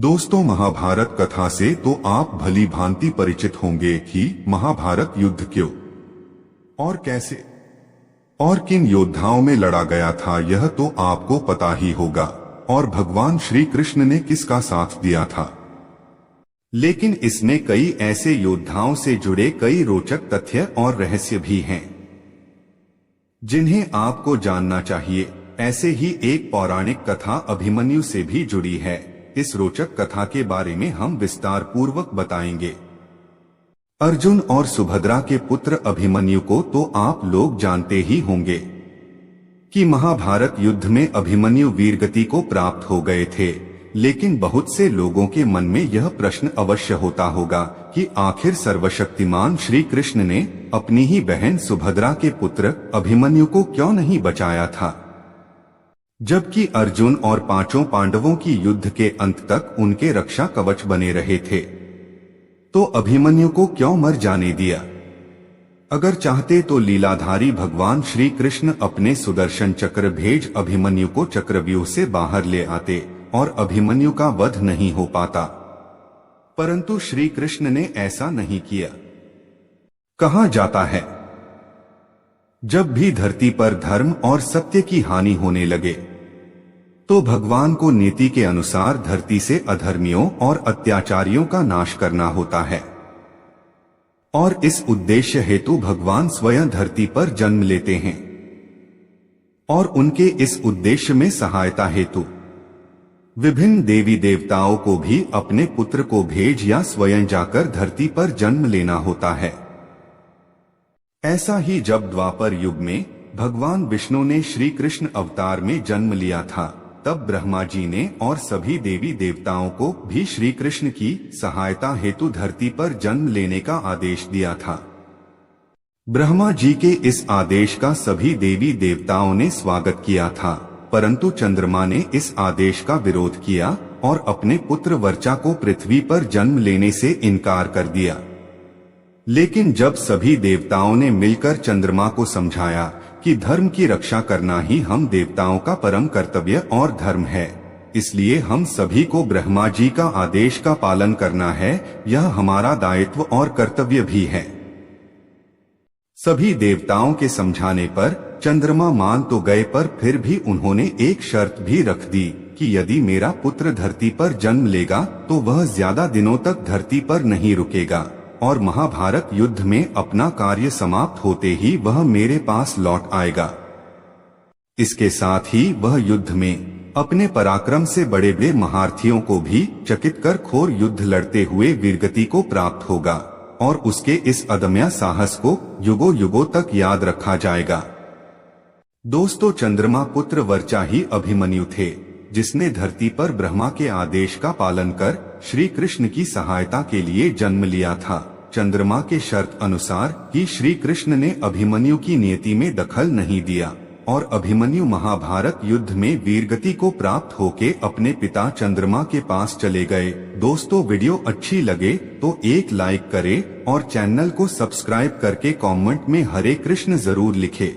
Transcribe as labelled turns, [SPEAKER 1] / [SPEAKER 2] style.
[SPEAKER 1] दोस्तों, महाभारत कथा से तो आप भली भांति परिचित होंगे कि महाभारत युद्ध क्यों और कैसे और किन योद्धाओं में लड़ा गया था, यह तो आपको पता ही होगा। और भगवान श्री कृष्ण ने किसका साथ दिया था। लेकिन इसमें कई ऐसे योद्धाओं से जुड़े कई रोचक तथ्य और रहस्य भी हैं जिन्हें आपको जानना चाहिए। ऐसे ही एक पौराणिक कथा अभिमन्यु से भी जुड़ी है। इस रोचक कथा के बारे में हम विस्तार पूर्वक बताएंगे। अर्जुन और सुभद्रा के पुत्र अभिमन्यु को तो आप लोग जानते ही होंगे कि महाभारत युद्ध में अभिमन्यु वीरगति को प्राप्त हो गए थे। लेकिन बहुत से लोगों के मन में यह प्रश्न अवश्य होता होगा कि आखिर सर्वशक्तिमान श्री कृष्ण ने अपनी ही बहन सुभद्रा के पुत्र अभिमन्यु को क्यों नहीं बचाया था, जबकि अर्जुन और पांचों पांडवों की युद्ध के अंत तक उनके रक्षा कवच बने रहे थे। तो अभिमन्यु को क्यों मर जाने दिया। अगर चाहते तो लीलाधारी भगवान श्री कृष्ण अपने सुदर्शन चक्र भेज अभिमन्यु को चक्रव्यूह से बाहर ले आते और अभिमन्यु का वध नहीं हो पाता, परंतु श्री कृष्ण ने ऐसा नहीं किया। कहा जाता है, जब भी धरती पर धर्म और सत्य की हानि होने लगे तो भगवान को नीति के अनुसार धरती से अधर्मियों और अत्याचारियों का नाश करना होता है। और इस उद्देश्य हेतु भगवान स्वयं धरती पर जन्म लेते हैं और उनके इस उद्देश्य में सहायता हेतु विभिन्न देवी देवताओं को भी अपने पुत्र को भेज या स्वयं जाकर धरती पर जन्म लेना होता है। ऐसा ही जब द्वापर युग में भगवान विष्णु ने श्री कृष्ण अवतार में जन्म लिया था, तब ब्रह्मा जी ने और सभी देवी देवताओं को भी श्री कृष्ण की सहायता हेतु धरती पर जन्म लेने का आदेश दिया था। ब्रह्मा जी के इस आदेश का सभी देवी देवताओं ने स्वागत किया था, परंतु चंद्रमा ने इस आदेश का विरोध किया और अपने पुत्र वर्चा को पृथ्वी पर जन्म लेने से इनकार कर दिया। लेकिन जब सभी देवताओं ने मिलकर चंद्रमा को समझाया कि धर्म की रक्षा करना ही हम देवताओं का परम कर्तव्य और धर्म है, इसलिए हम सभी को ब्रह्मा जी का आदेश का पालन करना है, यह हमारा दायित्व और कर्तव्य भी है। सभी देवताओं के समझाने पर चंद्रमा मान तो गए, पर फिर भी उन्होंने एक शर्त भी रख दी कि यदि मेरा पुत्र धरती पर जन्म लेगा तो वह ज्यादा दिनों तक धरती पर नहीं रुकेगा और महाभारत युद्ध में अपना कार्य समाप्त होते ही वह मेरे पास लौट आएगा। इसके साथ ही वह युद्ध में अपने पराक्रम से बड़े बड़े महारथियों को भी चकित कर घोर युद्ध लड़ते हुए वीरगति को प्राप्त होगा और उसके इस अदम्य साहस को युगों युगों तक याद रखा जाएगा। दोस्तों, चंद्रमा पुत्र वर्चा ही अभिमन्यु थे, जिसने धरती पर ब्रह्मा के आदेश का पालन कर श्री कृष्ण की सहायता के लिए जन्म लिया था। चंद्रमा के शर्त अनुसार ही श्री कृष्ण ने अभिमन्यु की नियति में दखल नहीं दिया और अभिमन्यु महाभारत युद्ध में वीरगति को प्राप्त होके अपने पिता चंद्रमा के पास चले गए। दोस्तों, वीडियो अच्छी लगे तो एक लाइक करें और चैनल को सब्सक्राइब करके कमेंट में हरे कृष्ण जरूर लिखें।